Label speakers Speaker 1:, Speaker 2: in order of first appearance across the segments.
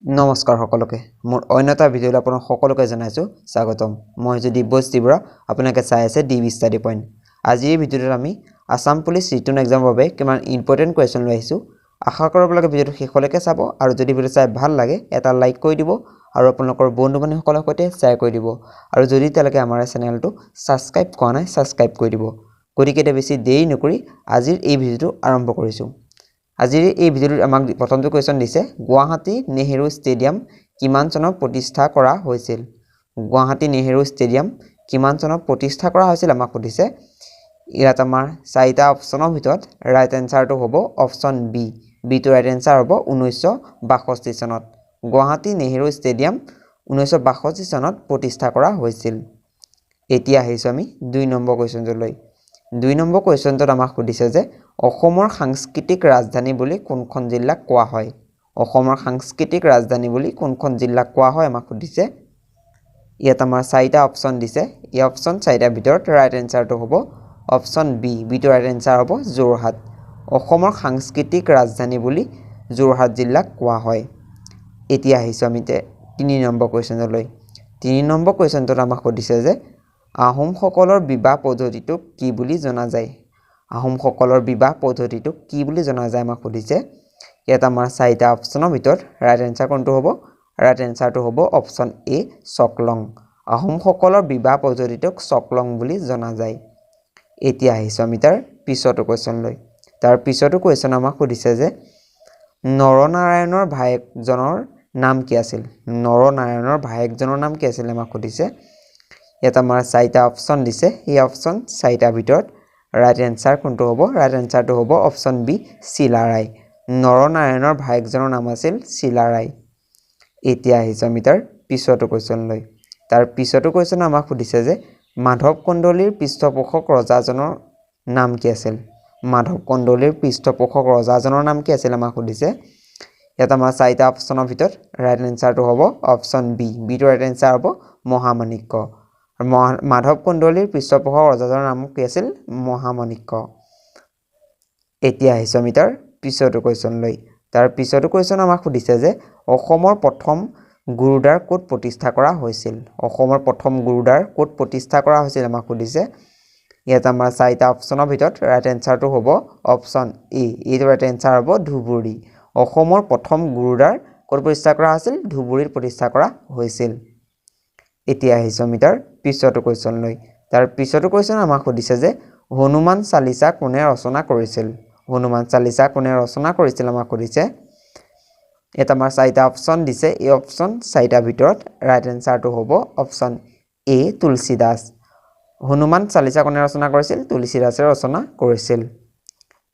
Speaker 1: নমস্কাৰ সকলোকে মোৰ অন্য এটা ভিডিঅ'লৈ আপোনাক সকলোকে জনাইছো স্বাগতম মই যদি দিব্যজ ত্ৰিপুৰা আপোনালোকে চাই আছে ডিবি ষ্টাডি পইণ্ট আজিৰ ভিডিঅ'টোত আমি আসাম পুলিচ ৰিটেন এক্সামৰ বাবে কিমান ইম্পৰ্টেণ্ট কুৱেশ্যন লৈ আহিছো আশা কৰোঁ আপোনালোকে ভিডিঅ'টো শেষলৈকে চাব আৰু যদি ভিডিঅ' চাই ভাল লাগে এটা লাইক কৰি দিব আৰু আপোনালোকৰ বন্ধু বান্ধৱীসকলৰ সৈতে শ্বেয়াৰ কৰি দিব আৰু যদি তেওঁলোকে আমাৰ চেনেলটো ছাবস্ক্ৰাইব কৰা নাই ছাবস্ক্ৰাইব কৰি দিব গতিকে এটা বেছি দেৰি নকৰি আজিৰ এই ভিডিঅ'টো আৰম্ভ কৰিছো আজিৰ এই ভিডিঅ'টোত আমাক প্ৰথমটো কুৱেশ্যন দিছে গুৱাহাটী নেহেৰু ষ্টেডিয়াম কিমান চনত প্ৰতিষ্ঠা কৰা হৈছিল গুৱাহাটী নেহেৰু ষ্টেডিয়াম কিমান চনত প্ৰতিষ্ঠা কৰা হৈছিল আমাক সুধিছে ইয়াত আমাৰ চাৰিটা অপচনৰ ভিতৰত ৰাইট এনসাৰটো হ'ব অপচন বি বিটো ৰাইট এনসাৰ হ'ব 1962 চনত গুৱাহাটী নেহেৰু ষ্টেডিয়াম 1962 চনত প্ৰতিষ্ঠা কৰা হৈছিল এতিয়া আহিছো আমি 2 নম্বৰ কুৱেশ্যনটোলৈ 2 নম্বৰ কুৱেশ্যনটোত আমাক সুধিছে যে অসমৰ সাংস্কৃতিক ৰাজধানী বুলি কোনখন জিলাক কোৱা হয় অসমৰ সাংস্কৃতিক ৰাজধানী বুলি কোনখন জিলাক কোৱা হয় আমাক সুধিছে ইয়াত আমাৰ চাৰিটা অপচন দিছে এই অপচন চাৰিটাৰ ভিতৰত ৰাইট এনসাৰটো হ'ব অপচন বি বিটো ৰাইট এনসাৰ হ'ব যোৰহাট অসমৰ সাংস্কৃতিক ৰাজধানী বুলি যোৰহাট জিলাক কোৱা হয় এতিয়া আহিছো আমি 3 নম্বৰ কুৱেশ্যনলৈ 3 নম্বৰ কুৱেশ্যনটোত আমাক সুধিছে যে আহোমসকলৰ বিবাহ পদ্ধতিটোক কি বুলি জনা যায় আহোমসকলৰ বিবাহ পদ্ধতিটোক কি বুলি জনা যায় আমাক সুধিছে ইয়াত আমাৰ চাৰিটা অপচনৰ ভিতৰত ৰাইট এনসাৰ কোনটো হ'ব ৰাইট এনসাৰটো হ'ব অপচন এ চকলং আহোমসকলৰ বিবাহ পদ্ধতিটোক চকলং বুলি জনা যায় এতিয়া আহিছো আমি তাৰ পিছৰটো কুৱেশ্যনলৈ তাৰ পিছৰটো কুৱেশ্যন আমাক সুধিছে যে নৰনাৰায়ণৰ ভায়েকজনৰ নাম কি আছিল নৰনাৰায়ণৰ ভায়েকজনৰ নাম কি আছিল আমাক সুধিছে ইয়াত আমাৰ চাৰিটা অপচন দিছে এই অপচন চাৰিটাৰ ভিতৰত ৰাইট এনসাৰ কোনটো হ'ব ৰাইট এনসাৰটো হ'ব অপচন বি চিলাৰায় নৰনাৰায়ণৰ ভায়েকজনৰ নাম আছিল চিলাৰায় এতিয়া আহিছো আমি তাৰ পিছৰটো কুৱেশ্যনলৈ তাৰ পিছৰটো কুৱেশ্যন আমাক সুধিছে যে মাধৱ কন্দলীৰ পৃষ্ঠপোষক ৰজাজনৰ নাম কি আছিল মাধৱ কন্দলীৰ পৃষ্ঠপোষক ৰজাজনৰ নাম কি আছিল আমাক সুধিছে ইয়াত আমাৰ চাৰিটা অপচনৰ ভিতৰত ৰাইট এনসাৰটো হ'ব অপচন বি বিটো ৰাইট এনসাৰ হ'ব মহামাণিক্য মাধৱ কন্দলীৰ পৃষ্ঠপোষক ৰজাজনৰ নাম কি আছিল মহামাণিক্য এতিয়া আহিছো আমি তাৰ পিছৰটো কুৱেশ্যনলৈ তাৰ পিছৰটো কুৱেশ্যন আমাক সুধিছে যে অসমৰ প্ৰথম গুৰুদ্বাৰ ক'ত প্ৰতিষ্ঠা কৰা হৈছিল অসমৰ প্ৰথম গুৰুদ্বাৰ ক'ত প্ৰতিষ্ঠা কৰা হৈছিল আমাক সুধিছে ইয়াত আমাৰ চাৰিটা অপচনৰ ভিতৰত ৰাইট এনসাৰটো হ'ব অপচন এ এইটো ৰাইট এনসাৰ হ'ব ধুবুৰী অসমৰ প্ৰথম গুৰুদ্বাৰ ক'ত প্ৰতিষ্ঠা কৰা হৈছিল ধুবুৰীত প্ৰতিষ্ঠা কৰা হৈছিল এতিয়া আহিছো আমি তাৰ পিছৰটো কুৱেশ্যনলৈ তাৰ পিছৰটো কুৱেশ্যন আমাক সুধিছে যে হনুমান চালিচা কোনে ৰচনা কৰিছিল হনুমান চালিচা কোনে ৰচনা কৰিছিল আমাক সুধিছে এটা আমাৰ চাৰিটা অপচন দিছে এই অপচন চাৰিটাৰ ভিতৰত ৰাইট এনসাৰটো হ'ব অপচন এ তুলসীদাস হনুমান চালিচা কোনে ৰচনা কৰিছিল তুলসীদাসে ৰচনা কৰিছিল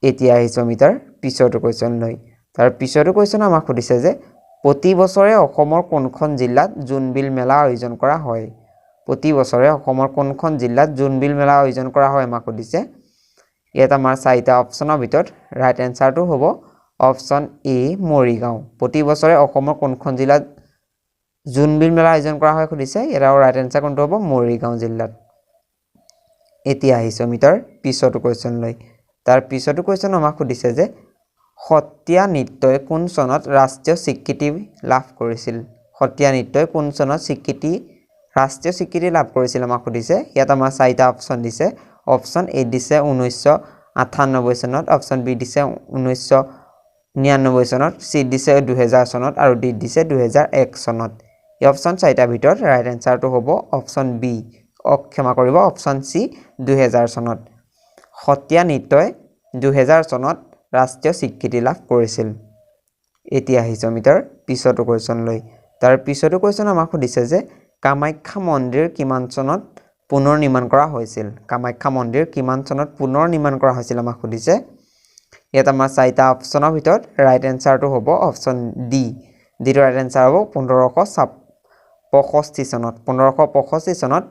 Speaker 1: এতিয়া আহিছো আমি তাৰ পিছৰটো কুৱেশ্যনলৈ তাৰ পিছৰটো কুৱেশ্যন আমাক সুধিছে যে প্ৰতি বছৰে অসমৰ কোনখন জিলাত জোনবিল মেলা আয়োজন কৰা হয় প্ৰতি বছৰে অসমৰ কোনখন জিলাত জোনবিল মেলা আয়োজন কৰা হয় আমাক সুধিছে ইয়াত আমাৰ চাৰিটা অপচনৰ ভিতৰত ৰাইট এনসাৰটো হ'ব অপচন এ মৰিগাঁও প্ৰতি বছৰে অসমৰ কোনখন জিলাত জোনবিল মেলা আয়োজন কৰা হয় সুধিছে ইয়াৰ ৰাইট এনসাৰ কোনটো হ'ব মৰিগাঁও জিলাত এতিয়া আহিছো আমি তাৰ পিছৰটো কুৱেশ্যনলৈ তাৰ পিছৰটো কুৱেশ্যন আমাক সুধিছে যে সত্ৰীয়া নৃত্যই কোন চনত ৰাষ্ট্ৰীয় স্বীকৃতি লাভ কৰিছিল সত্ৰীয়া নৃত্যই কোন চনত ৰাষ্ট্ৰীয় স্বীকৃতি লাভ কৰিছিল আমাক সুধিছে ইয়াত আমাৰ চাৰিটা অপচন দিছে অপচন এ দিছে 1998 চনত অপচন বি দিছে 1999 চনত সি দিছে 2000 চনত আৰু ডি দিছে 2001 চনত এই অপচন চাৰিটাৰ ভিতৰত ৰাইট এনসাৰটো হ'ব অপচন বি ক্ষমা কৰিব অপচন সি 2000 চনত সত্ৰীয়া নৃত্যই 2000 চনত ৰাষ্ট্ৰীয় স্বীকৃতি লাভ কৰিছিল এতিয়া আহিছো আমি তাৰ পিছৰটো কুৱেশ্যনলৈ তাৰ পিছৰটো কুৱেশ্যন আমাক সুধিছে যে কামাখ্যা মন্দিৰ কিমান চনত পুনৰ নিৰ্মাণ কৰা হৈছিল কামাখ্যা মন্দিৰ কিমান চনত পুনৰ নিৰ্মাণ কৰা হৈছিল আমাক সুধিছে ইয়াত আমাৰ চাৰিটা অপচনৰ ভিতৰত ৰাইট এনসাৰটো হ'ব অপচন ডি যিটো ৰাইট এনসাৰ হ'ব 1565 চনত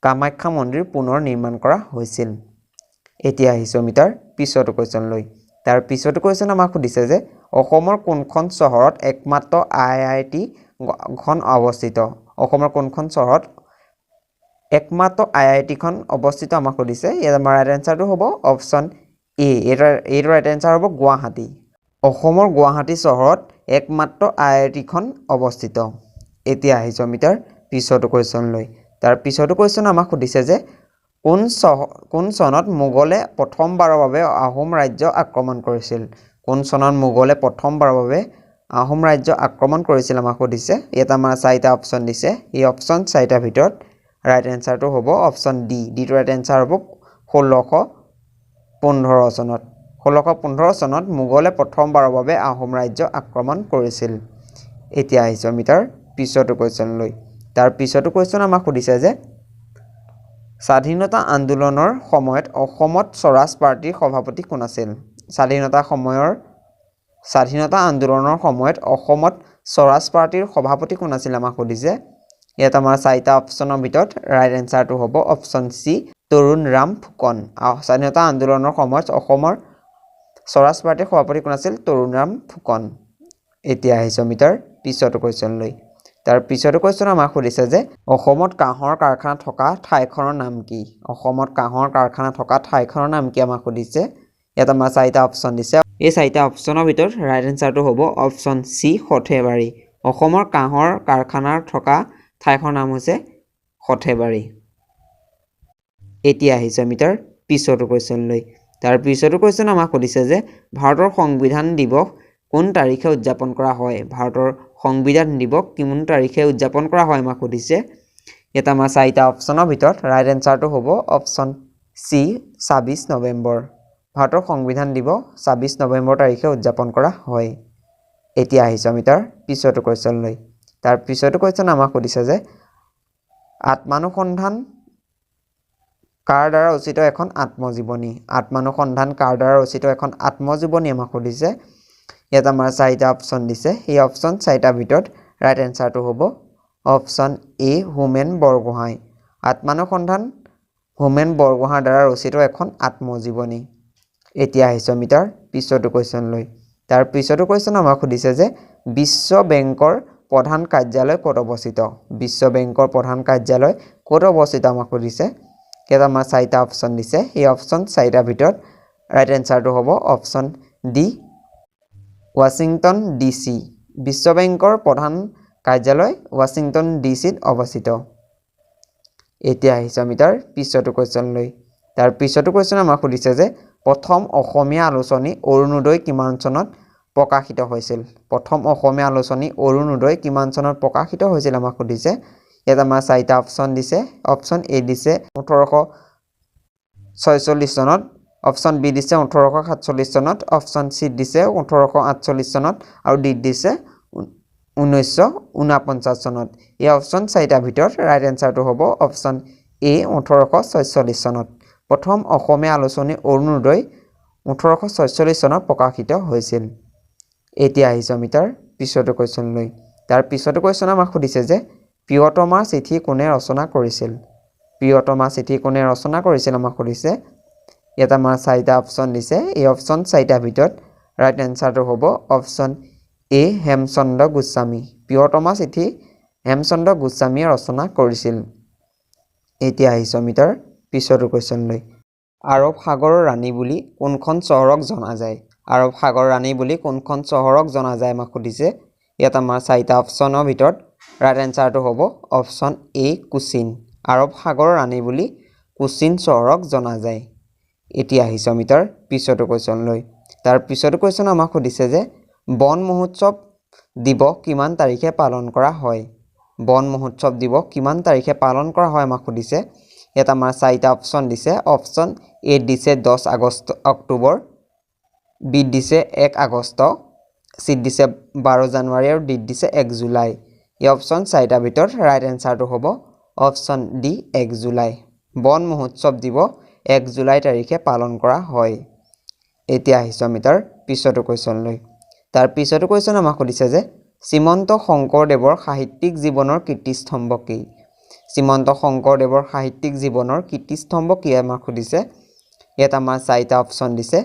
Speaker 1: কামাখ্যা মন্দিৰ পুনৰ নিৰ্মাণ কৰা হৈছিল এতিয়া আহিছো আমি তাৰ পিছৰটো কুৱেশ্যনলৈ তাৰ পিছৰটো কুৱেশ্যন আমাক সুধিছে যে অসমৰ কোনখন চহৰত একমাত্ৰ IIT খন অৱস্থিত অসমৰ কোনখন চহৰত একমাত্ৰ IIT খন অৱস্থিত আমাক সুধিছে ইয়াত আমাৰ ৰাইট এনসাৰটো হ'ব অপচন এ এইটো ৰাইট এনসাৰ হ'ব গুৱাহাটী অসমৰ গুৱাহাটী চহৰত একমাত্ৰ IIT-খন অৱস্থিত। এতিয়া আহিছোঁ আমি তাৰ পিছতো কুৱেশ্যনলৈ। তাৰ পিছতো কুৱেশ্যন আমাক সুধিছে যে কোন চনত মোগলে প্ৰথমবাৰৰ বাবে আহোম ৰাজ্য আক্ৰমণ কৰিছিল? কোন চনত মোগলে প্ৰথমবাৰৰ বাবে আহোম ৰাজ্য আক্ৰমণ কৰিছিল আমাক সুধিছে। ইয়াত আমাৰ 4টা অপশ্যন দিছে। এই অপশ্যন 4টাৰ ভিতৰত ৰাইট এনচাৰটো হ'ব অপশ্যন ডি। ডিটো ৰাইট এনচাৰ হ'ব 1615 চনত। 1615 চনত মোগলে প্ৰথমবাৰৰ বাবে আহোম ৰাজ্য আক্ৰমণ কৰিছিল। এতিয়া আহিছোঁ আমি তাৰ পিছতো কুৱেশ্যনলৈ। তাৰ পিছতো কুৱেশ্যন আমাক সুধিছে যে স্বাধীনতা আন্দোলনৰ সময়ত অসমত স্বৰাজ পাৰ্টীৰ সভাপতি কোন আছিল? স্বাধীনতা আন্দোলনৰ সময়ত অসমত স্বৰাজ পাৰ্টীৰ সভাপতি কোন আছিল আমাক সুধিছে। ইয়াত আমাৰ 4টা অপশ্যনৰ ভিতৰত ৰাইট এনচাৰটো হ'ব অপশ্যন চি তৰুণ ৰাম ফুকন। স্বাধীনতা আন্দোলনৰ সময়ত অসমৰ স্বৰাজ পাৰ্টীৰ সভাপতি কোন আছিল? তৰুণ ৰাম ফুকন। এতিয়া আহিছোঁ আমি তাৰ পিছতো কুৱেশ্যনলৈ। তাৰ পিছতো কুৱেশ্যন আমাক সুধিছে যে অসমত কাঁহৰ কাৰখানা থকা ঠাইখনৰ নাম কি? অসমত কাঁহৰ কাৰখানা থকা ঠাইখনৰ নাম কি আমাক সুধিছে। ইয়াত আমাৰ 4টা অপশ্যন দিছে। এই 4টা অপশ্যনৰ ভিতৰত ৰাইট এনচাৰটো হ'ব অপশ্যন চি সৰ্থেবাৰী। অসমৰ কাঁহৰ কাৰখানা থকা ঠাইখনৰ নাম হৈছে সৰ্থেবাৰী। এতিয়া আহিছোঁ আমি তাৰ পিছতো কুৱেশ্যনলৈ। তাৰ পিছতো কুৱেশ্যন আমাক সুধিছে যে ভাৰতৰ সংবিধান দিৱস কোন তাৰিখে উদযাপন কৰা হয়? ভাৰতৰ সংবিধান দিৱস কোন তাৰিখে উদযাপন কৰা হয় আমাক সুধিছে। ইয়াত আমাৰ 4টা অপশ্যনৰ ভিতৰত ৰাইট এনচাৰটো হ'ব অপশ্যন চি 26 নৱেম্বৰ। ভাৰতৰ সংবিধান দিৱস 26 নৱেম্বৰ তাৰিখে উদযাপন কৰা হয়। এতিয়া আহিছোঁ আমি তাৰ পিছতো কুৱেশ্যনলৈ। তাৰ পিছতো কুৱেশ্যন আমাক সুধিছে যে আত্মানুসন্ধান কাৰ দ্বাৰা ৰচিত এখন আত্মজীৱনী? আত্মানুসন্ধান কাৰ দ্বাৰা ৰচিত এখন আত্মজীৱনী আমাক সুধিছে। ইয়াত আমাৰ 4টা অপশ্যন দিছে। এই অপশ্যন 4টাৰ ভিতৰত ৰাইট এনচাৰটো হ'ব অপশ্যন এ হোমেন বৰগোহাঁই। আত্মানুসন্ধান হোমেন বৰগোহাঁইৰ দ্বাৰা ৰচিত এখন আত্মজীৱনী। এতিয়া আহিছোঁ আমি তাৰ পিছতো কুৱেশ্যনলৈ। তাৰ পিছতো কুৱেশ্যন আমাক সুধিছে যে বিশ্ব বেংকৰ প্ৰধান কাৰ্যালয় ক'ত অৱস্থিত? বিশ্ব বেংকৰ প্ৰধান কাৰ্যালয় ক'ত অৱস্থিত আমাক সুধিছে। ইয়াত আমাৰ 4টা অপশ্যন দিছে। এই অপশ্যন 4টাৰ ভিতৰত ৰাইট এনচাৰটো হ'ব অপশ্যন ডি ৱাশ্বিংটন DC। বিশ্ব বেংকৰ প্ৰধান কাৰ্যালয় ৱাশ্বিংটন DCত অৱস্থিত। এতিয়া আহিছোঁ আমি তাৰ পিছতো কুৱেশ্যনলৈ। তাৰ পিছতো কুৱেশ্যন আমাক সুধিছে যে প্ৰথম অসমীয়া আলোচনী অৰুণোদয় কিমান চনত প্ৰকাশিত হৈছিল? প্ৰথম অসমীয়া আলোচনী অৰুণোদয় কিমান চনত প্ৰকাশিত হৈছিল আমাক সুধিছে। ইয়াত আমাৰ 4টা অপশ্যন দিছে। অপশ্যন এ দিছে 1846 চনত, অপশ্যন বি দিছে 1847 চনত, অপশ্যন চি দিছে 1848 চনত আৰু ডি দিছে 1949 চনত। এই অপশ্যন 4টাৰ ভিতৰত ৰাইট এনচাৰটো হ'ব অপশ্যন এ 1846 চনত। প্ৰথম অসমীয়া আলোচনী অৰুণোদয় 1846 চনত প্ৰকাশিত হৈছিল। এতিয়া আহিছোঁ আমি তাৰ পিছতো কুৱেশ্যনলৈ। তাৰ পিছতো কুৱেশ্যন আমাক সুধিছে যে প্ৰিয়তমা চিঠি কোনে ৰচনা কৰিছিল? প্ৰিয়তমা চিঠি কোনে ৰচনা কৰিছিল আমাক সুধিছে। ইয়াত আমাৰ 4টা অপশ্যন দিছে। এই অপশ্যন 4টাৰ ভিতৰত ৰাইট এনচাৰটো হ'ব অপশ্যন এ হেমচন্দ্ৰ গোস্বামী। প্ৰিয়তমা চিঠি হেমচন্দ্ৰ গোস্বামীয়ে ৰচনা কৰিছিল। এতিয়া আহিছোঁ আমি তাৰ পিছতো কুৱেশ্যনলৈ। আৰৱ সাগৰৰ ৰাণী বুলি কোনখন চহৰক জনা যায়? আৰৱ সাগৰৰ ৰাণী বুলি কোনখন চহৰক জনা যায় আমাক সুধিছে। ইয়াত আমাৰ 4টা অপশ্যনৰ ভিতৰত ৰাইট এনচাৰটো হ'ব অপশ্যন এ কোচিন। আৰৱ সাগৰৰ ৰাণী বুলি কোচিন চহৰক জনা যায়। এতিয়া আহিছোঁ আমি তাৰ পিছতো কুৱেশ্যনলৈ। তাৰ পিছতো কুৱেশ্যন আমাক সুধিছে যে বন মহোৎসৱ দিৱস কিমান তাৰিখে পালন কৰা হয়? বন মহোৎসৱ দিৱস কিমান তাৰিখে পালন কৰা হয় আমাক সুধিছে। ইয়াত আমাৰ 4টা অপশ্যন দিছে। অপশ্যন এ দিছে 10 অক্টোবৰ, বি দিছে 1 আগষ্ট, চি দিছে 12 জানুৱাৰী আৰু ডি দিছে 1 জুলাই। এই অপশ্যন 4টাৰ ভিতৰত ৰাইট এনচাৰটো হ'ব অপশ্যন ডি 1 জুলাই। বন মহোৎসৱ দিৱস 1 জুলাই তাৰিখে পালন কৰা হয়। এতিয়া আহিছোঁ আমি তাৰ পিছতো কুৱেশ্যনলৈ। তাৰ পিছতো কুৱেশ্যন আমাক সুধিছে যে শ্ৰীমন্ত শংকৰদেৱৰ সাহিত্যিক জীৱনৰ কীৰ্তিস্তম্ভ কি? শ্ৰীমন্ত শংকৰদেৱৰ সাহিত্যিক জীৱনৰ কীৰ্তিস্তম্ভ কি আমাক সুধিছে। ইয়াত আমাৰ 4টা অপশ্যন দিছে।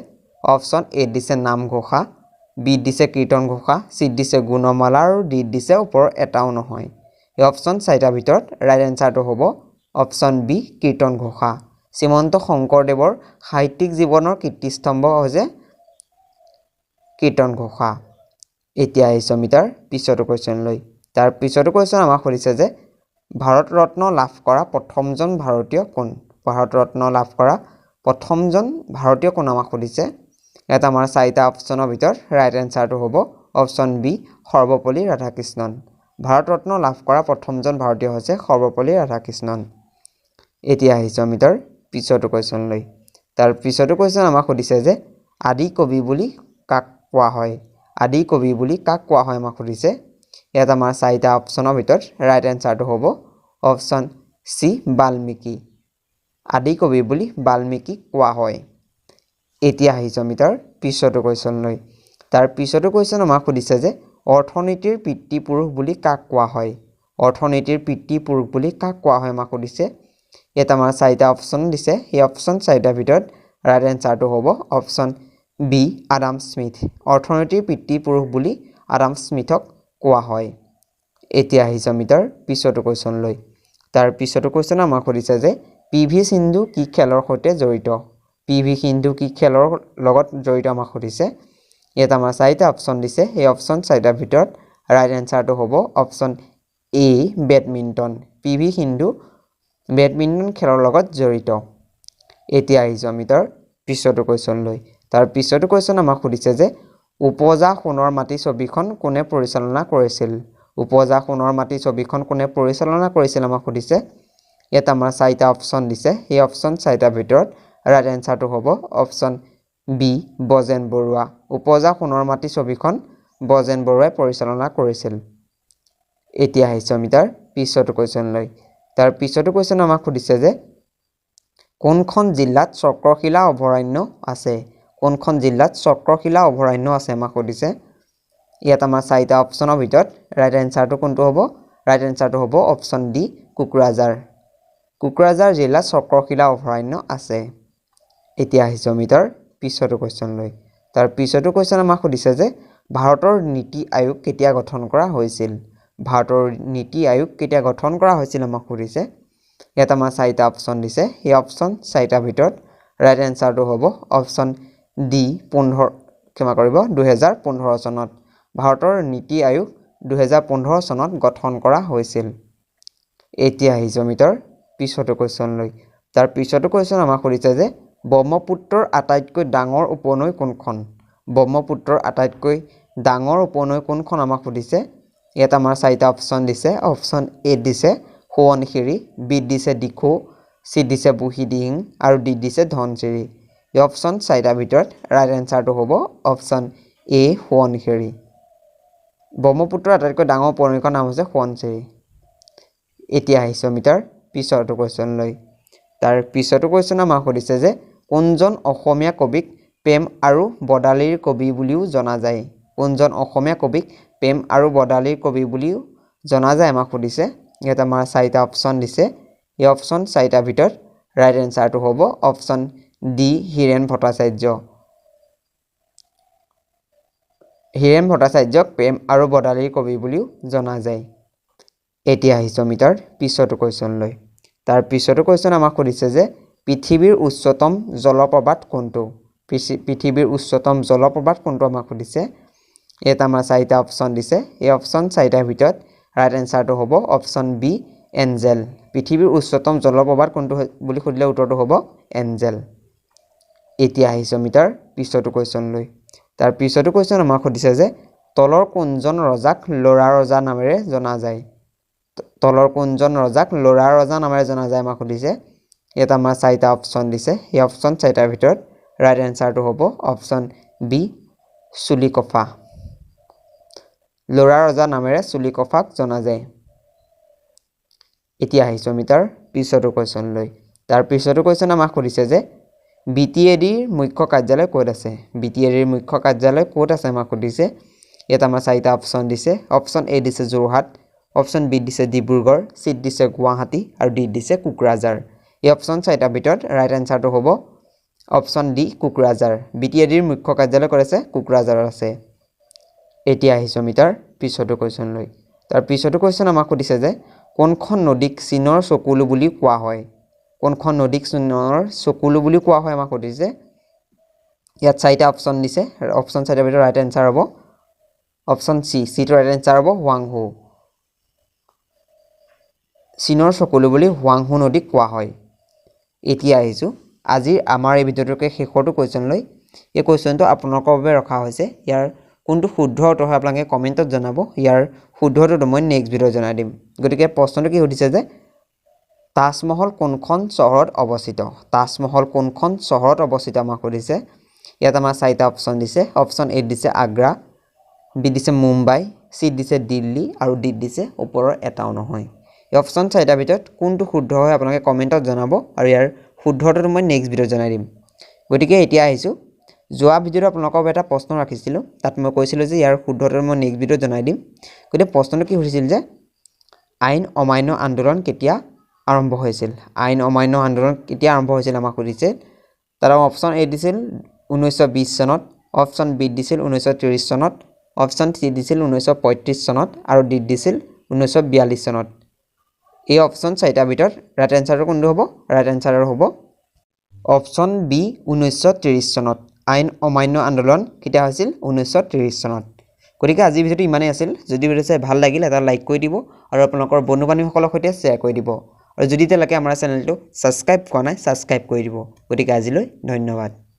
Speaker 1: অপশ্যন এ দিছে নামঘোষা, বি দিছে কীৰ্তন ঘোষা, চি দিছে গুণমালা আৰু ডি দিছে ওপৰৰ এটাও নহয়। এই অপশ্যন 4টাৰ ভিতৰত ৰাইট এনচাৰটো হ'ব অপশ্যন বি কীৰ্তন ঘোষা। শ্ৰীমন্ত শংকৰদেৱৰ সাহিত্যিক জীৱনৰ কীৰ্তিস্তম্ভ হৈছে কীৰ্তন ঘোষা এতিয়া আহিছোঁ আমি তাৰ পিছৰটো কুৱেশ্যনলৈ তাৰ পিছৰটো কুৱেশ্যন আমাক সুধিছে যে ভাৰত ৰত্ন লাভ কৰা প্ৰথমজন ভাৰতীয় কোন ভাৰত ৰত্ন লাভ কৰা প্ৰথমজন ভাৰতীয় কোন আমাক সুধিছে ইয়াত আমাৰ চাৰিটা অপশ্যনৰ ভিতৰত ৰাইট এনসাৰটো হ'ব অপশ্যন বি সৰ্বপল্লী ৰাধাকৃষ্ণন ভাৰত ৰত্ন লাভ কৰা প্ৰথমজন ভাৰতীয় হৈছে সৰ্বপল্লী ৰাধাকৃষ্ণন এতিয়া আহিছোঁ আমি তাৰ পিছৰটো কুৱেশ্যনলৈ তাৰ পিছৰটো কুৱেশ্যন আমাক সুধিছে যে আদি কবি বুলি কাক কোৱা হয় আদি কবি বুলি কাক কোৱা হয় আমাক সুধিছে ইয়াত আমাৰ চাৰিটা অপশ্যনৰ ভিতৰত ৰাইট এনসাৰটো হ'ব অপশ্যন সি বাল্মীকি আদি কবি বুলি বাল্মীকি কোৱা হয় এতিয়া আহিছোঁ আমি তাৰ পিছৰটো কুৱেশ্যনলৈ তাৰ পিছৰটো কুৱেশ্যন আমাক সুধিছে যে অৰ্থনীতিৰ পিতৃপুৰুষ বুলি কাক কোৱা হয় অৰ্থনীতিৰ পিতৃপুৰুষ বুলি কাক কোৱা হয় আমাক সুধিছে ইয়াত আমাৰ চাৰিটা অপশ্যন দিছে এই অপশ্যন চাৰিটাৰ ভিতৰত ৰাইট এনসাৰটো হ'ব অপশ্যন বি আডাম স্মিথ অৰ্থনীতিৰ পিতৃপুৰুষ বুলি আডাম স্মিথক কোৱা হয় এতিয়া আহিছোঁ আমি তাৰ পিছৰটো কুৱেশ্যনলৈ তাৰ পিছৰটো কুৱেশ্যন আমাক সুধিছে যে পি.ভি. সিন্ধু কি খেলৰ সৈতে জড়িত পি.ভি. সিন্ধু কি খেলৰ লগত জড়িত আমাক সুধিছে ইয়াত আমাৰ চাৰিটা অপশ্যন দিছে এই অপশ্যন চাৰিটাৰ ভিতৰত ৰাইট এনসাৰটো হ'ব option A badminton PV. Sindhu badminton খেলৰ লগত জড়িত এতিয়া আহিছোঁ আমি তাৰ পিছৰটো কুৱেশ্যনলৈ তাৰ পিছৰটো কুৱেশ্যন আমাক সুধিছে যে উপজা সোণৰ মাটি ছবিখন কোনে পৰিচালনা কৰিছিল উপজা সোণৰ মাটি ছবিখন কোনে পৰিচালনা কৰিছিল আমাক সুধিছে ইয়াত আমাৰ চাৰিটা অপশ্যন দিছে এই অপশ্যন চাৰিটাৰ ভিতৰত ৰাইট এনসাৰটো হ'ব অপশ্যন বি বজেন বৰুৱা উপজা সোণৰ মাটি ছবিখন বজেন বৰুৱাই পৰিচালনা কৰিছিল এতিয়া আহিছোঁ আমি তাৰ পিছৰটো কুৱেশ্যনলৈ তাৰ পিছৰটো কুৱেশ্যন আমাক সুধিছে যে কোনখন জিলাত চক্ৰশিলা অভয়াৰণ্য আছে কোনখন জিলাত চক্ৰশিলা অভয়াৰণ্য আছে আমাক সুধিছে ইয়াত আমাৰ চাৰিটা অপশ্যনৰ ভিতৰত ৰাইট এনসাৰটো কোনটো হ'ব ৰাইট এনসাৰটো হ'ব অপশ্যন ডি কোকৰাঝাৰ জিলাত চক্ৰশিলা অভয়াৰণ্য আছে এতিয়া আহিছোঁ আমি তাৰ পিছৰটো কুৱেশ্যনলৈ তাৰ পিছৰটো কুৱেশ্যন আমাক সুধিছে যে ভাৰতৰ নীতি আয়োগ কেতিয়া গঠন কৰা হৈছিল ভাৰতৰ নীতি আয়োগ কেতিয়া গঠন কৰা হৈছিল আমাক সুধিছে ইয়াত আমাৰ চাৰিটা অপশ্যন দিছে সেই অপশ্যন চাৰিটাৰ ভিতৰত ৰাইট এনসাৰটো হ'ব অপশ্যন ডি 2015 চনত ভাৰতৰ নীতি আয়োগ 2015 চনত গঠন কৰা হৈছিল এতিয়া আহিছোঁ আমি তাৰ পিছৰটো কুৱেশ্যনলৈ তাৰ পিছৰটো কুৱেশ্যন আমাক সুধিছে যে ব্ৰহ্মপুত্ৰৰ আটাইতকৈ ডাঙৰ উপনৈ কোনখন ব্ৰহ্মপুত্ৰৰ আটাইতকৈ ডাঙৰ উপনৈ কোনখন আমাক সুধিছে ইয়াত আমাৰ চাৰিটা অপশ্যন দিছে অপশ্যন এ দিছে সোৱণশিৰি বি দিছে দিখৌ চি দিছে বুঢ়ীদিহিং আৰু ডি দিছে ধনশিৰি এই অপশ্যন চাৰিটাৰ ভিতৰত ৰাইট এনসাৰটো হ'ব অপশ্যন এ সোৱণশিৰি ব্ৰহ্মপুত্ৰৰ আটাইতকৈ ডাঙৰ উপনৈখনৰ নাম হৈছে সোৱণশিৰি এতিয়া আহিছোঁ আমি তাৰ পিছৰটো কুৱেশ্যনলৈ তাৰ পিছৰটো কুৱেশ্যন আমাক সুধিছে যে কোনজন অসমীয়া কবিক প্ৰেম আৰু বদালিৰ কবি বুলিও জনা যায় কোনজন অসমীয়া কবিক প্ৰেম আৰু বদালিৰ কবি বুলিও জনা যায় আমাক সুধিছে ইয়াত আমাৰ চাৰিটা অপশ্যন দিছে এই অপশ্যন চাৰিটাৰ ভিতৰত ৰাইট এনসাৰটো হ'ব অপশ্যন ডি হীৰেণ ভট্টাচাৰ্যক প্ৰেম আৰু বদালিৰ কবি বুলিও জনা যায় এতিয়া আহিছোঁ আমি তাৰ পিছৰটো কুৱেশ্যনলৈ তাৰ পিছৰটো কুৱেশ্যন আমাক সুধিছে যে পৃথিৱীৰ উচ্চতম জলপ্ৰপাত কোনটো পৃথিৱীৰ উচ্চতম জলপ্ৰপাত কোনটো আমাক সুধিছে ইয়াত আমাৰ চাৰিটা অপশ্যন দিছে এই অপশ্যন চাৰিটাৰ ভিতৰত ৰাইট এনসাৰটো হ'ব অপশ্যন বি এঞ্জেল পৃথিৱীৰ উচ্চতম জলপ্ৰপাত কোনটো বুলি সুধিলে উত্তৰটো হ'ব এঞ্জেল এতিয়া আহিছোঁ আমি তাৰ পিছৰটো কুৱেশ্যনলৈ তাৰ পিছৰটো কুৱেশ্যন আমাক সুধিছে যে তলৰ কোনজন ৰজাক ল'ৰা ৰজা নামেৰে জনা যায় তলৰ কোনজন ৰজাক ল'ৰা ৰজা নামেৰে জনা যায় আমাক সুধিছে ইয়াত আমাৰ চাৰিটা অপশ্যন দিছে এই অপশ্যন চাৰিটাৰ ভিতৰত ৰাইট এনসাৰটো হ'ব অপশ্যন বি চুলিকফা ল'ৰা ৰজা নামেৰে চুলিকফাক জনা যায় এতিয়া আহিছোঁ আমি তাৰ পিছৰটো কুৱেশ্যনলৈ তাৰ পিছৰটো কুৱেশ্যন আমাক সুধিছে যে BTADৰ মুখ্য কাৰ্যালয় ক'ত আছে BTADৰ মুখ্য কাৰ্যালয় ক'ত আছে আমাক সুধিছে ইয়াত আমাৰ চাৰিটা অপশ্যন দিছে অপশ্যন এ দিছে যোৰহাট অপশ্যন বি দিছে ডিব্ৰুগড় চি দিছে গুৱাহাটী আৰু ডি দিছে কোকৰাঝাৰ এই অপশ্যন চাৰিটাৰ ভিতৰত ৰাইট এনসাৰটো হ'ব অপশ্যন ডি কোকৰাঝাৰ BTADৰ মুখ্য কাৰ্যালয় ক'ত আছে কোকৰাঝাৰত আছে এতিয়া আহিছোঁ আমি তাৰ পিছৰটো কুৱেশ্যনলৈ তাৰ পিছৰটো কুৱেশ্যন আমাক সুধিছে যে কোনখন নদীক চীনৰ চকুলো বুলি কোৱা হয় কোনখন নদীক চীনৰ চকুলো বুলি কোৱা হয় আমাক সুধিছে ইয়াত 4টা অপশ্যন দিছে অপশ্যন 4টাৰ ভিতৰত ৰাইট এনসাৰ হ'ব অপশ্যন সি সিটো ৰাইট এনসাৰ হ'ব হুৱাংহো চীনৰ চকুলো বুলি হুৱাংহো নদীক কোৱা হয় এতিয়া আহিছো আজি আমাৰ এই ভিডিঅ'টোকে শেষৰটো কোৱেশ্চন লৈ এই কোৱেশ্চনটো আপোনালোকৰ বাবে ৰখা হৈছে ইয়াৰ কোনটো শুদ্ধ উত্তৰ হয় আপোনালোকে কমেন্টত জনাব ইয়াৰ শুদ্ধ উত্তৰটো মই নেক্সট ভিডিঅ'ত জনাই দিম গতিকে প্ৰশ্নটো কি সুধিছে যে তাজমহল কোনখন চহৰত অৱস্থিত তাজমহল কোনখন চহৰত অৱস্থিত আমাক সুধিছে ইয়াত আমাৰ 4টা অপশ্যন দিছে অপশ্যন এ দিছে আগ্ৰা বি দিছে মুম্বাই সি দিছে দিল্লী আৰু ডি দিছে ওপৰৰ এটাও নহয় এই অপশ্যন 4টাৰ ভিতৰত কোনটো শুদ্ধ হয় আপোনালোকে কমেন্টত জনাব আৰু ইয়াৰ শুদ্ধ উত্তৰটো মই নেক্সট ভিডিঅ'ত জনাই দিম গতিকে এতিয়া আহিছো যোৱা ভিডিঅ'ত আপোনালোকৰ এটা প্ৰশ্ন ৰাখিছিলোঁ তাত মই কৈছিলোঁ যে ইয়াৰ শুদ্ধ উত্তৰ মই নেক্সট ভিডিঅ'ত জনাই দিম গতিকে প্ৰশ্নটো কি সুধিছিল যে আইন অমান্য আন্দোলন কেতিয়া আৰম্ভ হৈছিল আইন অমান্য আন্দোলন কেতিয়া আৰম্ভ হৈছিল আমাক সুধিছে তাৰ অপশ্যন এ দিছিল 1920 চনত অপশ্যন বি দিছিল 1930 চনত অপশ্যন সি দিছিল 1935 চনত আৰু ডি দিছিল 1942 চনত এই অপশ্যন 4টাৰ ভিতৰত ৰাইট এনসাৰটো কোনটো হ'ব ৰাইট এনসাৰ হ'ব অপশ্যন বি 1930 চনত আইন অমান্য আন্দোলন কেতিয়া হৈছিল 1930 চনত গতিকে আজি ভিডিঅ'টো ইমানেই আছিল যদি ভিডিঅ' চাই ভাল লাগিল এটা লাইক কৰি দিব আৰু আপোনালোকৰ বন্ধু বান্ধৱীসকলৰ সৈতে শ্বেয়াৰ কৰি দিব আৰু যদি তেওঁলোকে আমাৰ চেনেলটো সাবস্ক্ৰাইব কৰা নাই সাবস্ক্ৰাইব কৰি দিব গতিকে আজিলৈ ধন্যবাদ